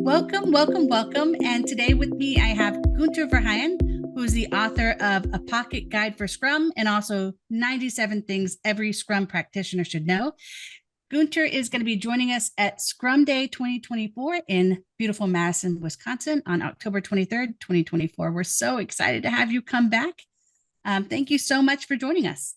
Welcome, welcome, welcome. And today with me, I have Gunther Verheyen, who is the author of A Pocket Guide for Scrum and also 97 Things Every Scrum Practitioner Should Know. Gunther is going to be joining us at Scrum Day 2024 in beautiful Madison, Wisconsin on October 23rd, 2024. We're so excited to have you come back. Thank you so much for joining us.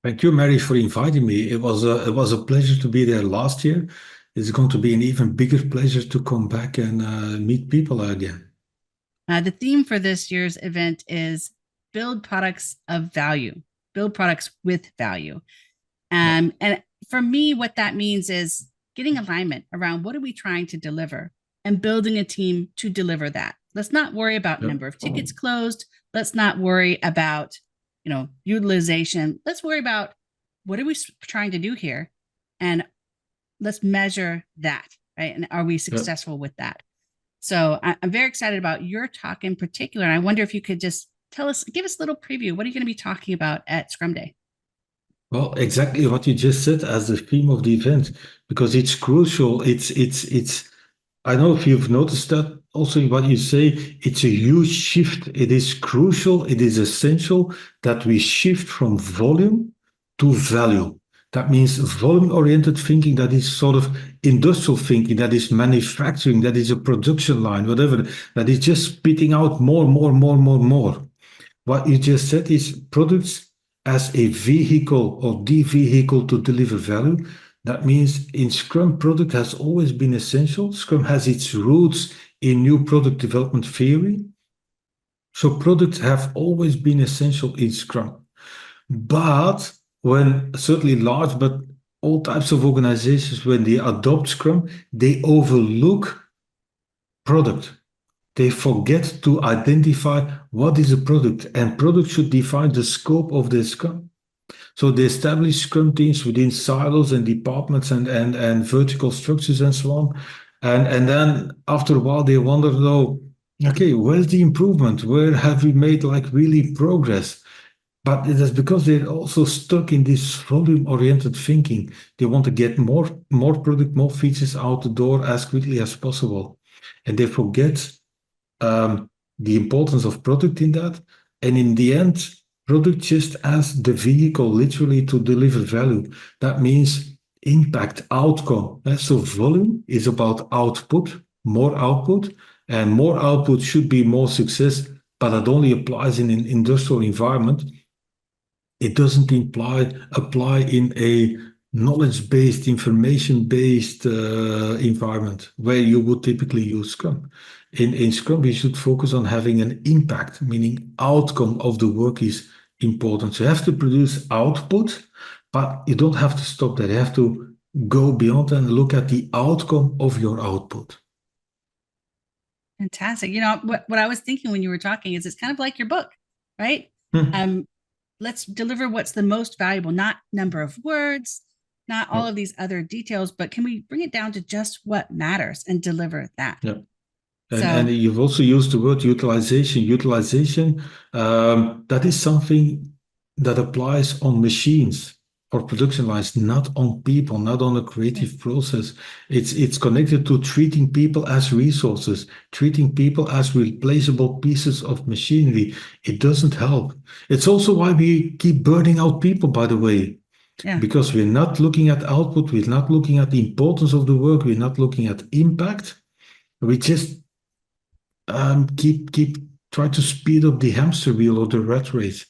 Thank you, Mary, for inviting me. It was a pleasure to be there last year. It's going to be an even bigger pleasure to come back and meet people again. The theme for this year's event is build products of value, build products with value. And for me, what that means is getting alignment around what are we trying to deliver and building a team to deliver that. Let's not worry about number of tickets closed. Let's not worry about, utilization. Let's worry about what are we trying to do here, and let's measure that, right? And are we successful with that? So I'm very excited about your talk in particular. And I wonder if you could just give us a little preview. What are you going to be talking about at Scrum Day? Well, exactly what you just said as the theme of the event, because it's crucial. I don't know if you've noticed that also in what you say, it's a huge shift. It is crucial, it is essential that we shift from volume to value. That means volume-oriented thinking, that is sort of industrial thinking, that is manufacturing, that is a production line, whatever, that is just spitting out more. What you just said is products as a vehicle or the vehicle to deliver value. That means in Scrum, product has always been essential. Scrum has its roots in new product development theory. So products have always been essential in Scrum. But when certainly large, but all types of organizations, when they adopt Scrum, they overlook product. They forget to identify what is a product, and product should define the scope of the Scrum. So they establish Scrum teams within silos and departments and vertical structures and so on. And then after a while, they wonder, though, okay, where's the improvement? Where have we made really progress? But it is because they're also stuck in this volume-oriented thinking. They want to get more product, more features out the door as quickly as possible. And they forget the importance of product in that. And in the end, product just as the vehicle literally to deliver value. That means impact, outcome. So volume is about output, and more output should be more success, but that only applies in an industrial environment. It doesn't apply in a knowledge-based, information-based environment where you would typically use Scrum. In Scrum, we should focus on having an impact, meaning outcome of the work is important. So you have to produce output, but you don't have to stop there. You have to go beyond and look at the outcome of your output. Fantastic. What I was thinking when you were talking is it's kind of like your book, right? Let's deliver what's the most valuable, not number of words, not all of these other details, but can we bring it down to just what matters and deliver that? Yeah. And you've also used the word utilization. Utilization, that is something that applies on machines or production lines, not on people, not on a creative process. It's connected to treating people as resources, treating people as replaceable pieces of machinery. It doesn't help. It's also why we keep burning out people, by the way. Yeah. Because we're not looking at output, we're not looking at the importance of the work, we're not looking at impact. We just keep try to speed up the hamster wheel or the rat race.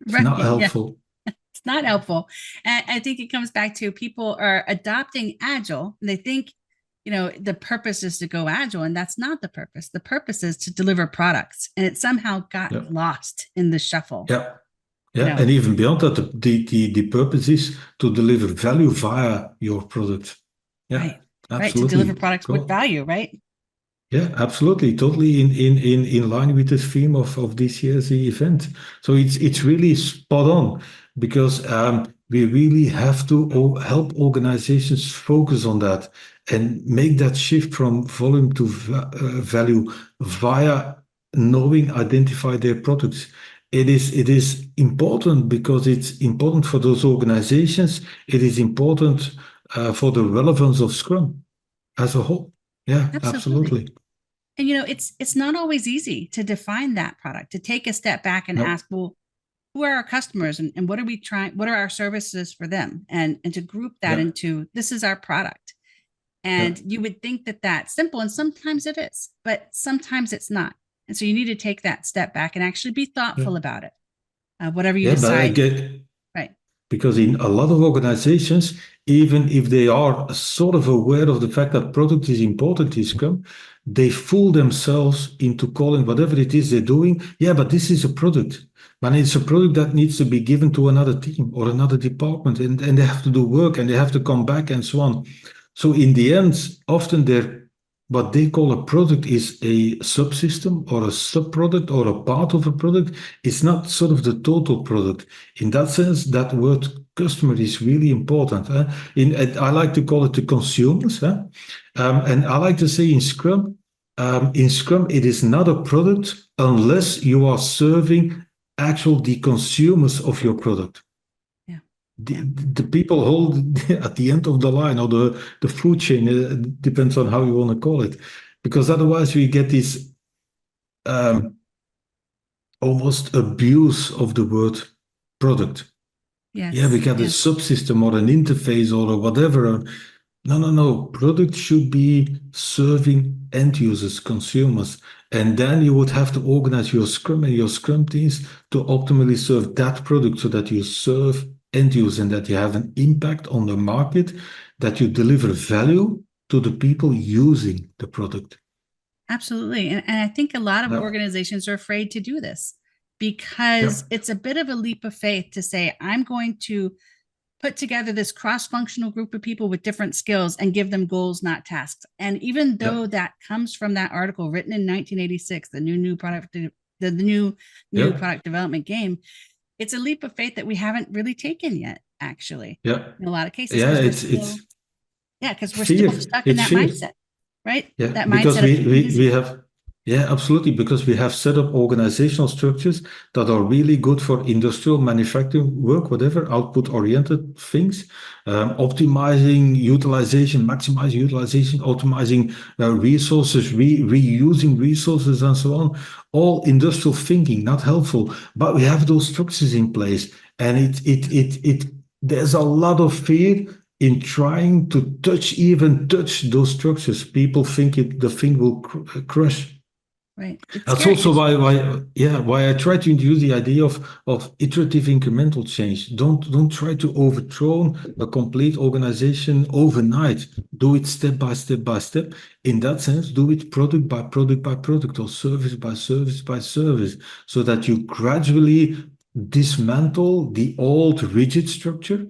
It's not helpful. Yeah. It's not helpful. And I think it comes back to people are adopting Agile and they think, the purpose is to go Agile, and that's not the purpose. The purpose is to deliver products, and it somehow got lost in the shuffle. Yeah. Yeah. And even beyond that, the purpose is to deliver value via your product. Yeah. Right. Absolutely. Right. To deliver products with value, right? Yeah, absolutely. Totally in line with the theme of this year's event. So it's really spot on because we really have to help organizations focus on that and make that shift from volume to value via knowing, identify their products. It is important because it's important for those organizations. It is important for the relevance of Scrum as a whole. Yeah, Absolutely. absolutely. And it's not always easy to define that product, to take a step back and No, ask, well, who are our customers, and what are we trying, what are our services for them, and to group that yeah, into, this is our product. yeah, And you would think that that's simple, and sometimes it is, but sometimes it's not. And so you need to take that step back and actually be yeah, thoughtful about it, whatever you yeah. But decide. again, Right. because in a lot of organizations, even if they are sort of aware of the fact that product is important in Scrum, they fool themselves into calling whatever it is they're doing, yeah, but this is a product. And it's a product that needs to be given to another team or another department, and they have to do work and they have to come back and so on. So in the end, often they're what they call a product is a subsystem or a subproduct or a part of a product. It's not sort of the total product. In that sense, that word customer is really important. I like to call it the consumers. And I like to say in Scrum, it is not a product unless you are serving actual the consumers of your product. Yeah. The, Yeah. the people hold at the end of the line or the food chain, depends on how you want to call it. Because otherwise, we get this um, almost abuse of the word product. Yeah, we Yes. got a Yes. subsystem or an interface or a whatever. No, no, no. Product should be serving end users, consumers. And then you would have to organize your Scrum and your Scrum teams to optimally serve that product so that you serve end users and that you have an impact on the market, that you deliver value to the people using the product. Absolutely. And I think a lot of Yeah, organizations are afraid to do this because yeah, it's a bit of a leap of faith to say, I'm going to put together this cross-functional group of people with different skills and give them goals, not tasks. And even yeah, though that comes from that article written in 1986, the new product, the new yeah, product development game, it's a leap of faith that we haven't really taken yet, actually, yeah. in a lot of cases, Yeah, because we're it's still, it's yeah, because we're still fear. stuck in It's that fear. mindset, right? Yeah, That because mindset of keeping we busy. have, yeah, absolutely, because we have set up organizational structures that are really good for industrial manufacturing work, whatever, output-oriented things, optimizing utilization, maximizing utilization, optimizing resources, reusing resources, and so on. All industrial thinking, not helpful, but we have those structures in place, and there's a lot of fear in trying to even touch those structures. People think the thing will crush. Right. It's That's scary also because why I try to introduce the idea of iterative incremental change. Don't try to overthrow a complete organization overnight. Do it step by step by step. In that sense, do it product by product by product or service by service by service, so that you gradually dismantle the old rigid structure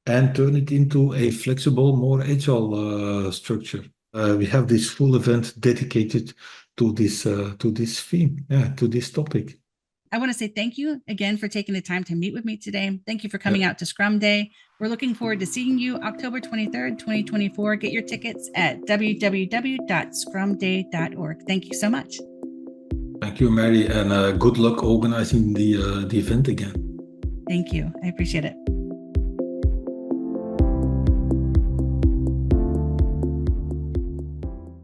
and turn it into a flexible, more agile structure. We have this full event dedicated to this theme, yeah, to this topic. I want to say thank you again for taking the time to meet with me today. Thank you for Yeah, coming out to Scrum Day. We're looking forward to seeing you October 23rd, 2024. Get your tickets at www.scrumday.org. Thank you so much. thank you, Mary, and good luck organizing the event again. Thank you. I appreciate it.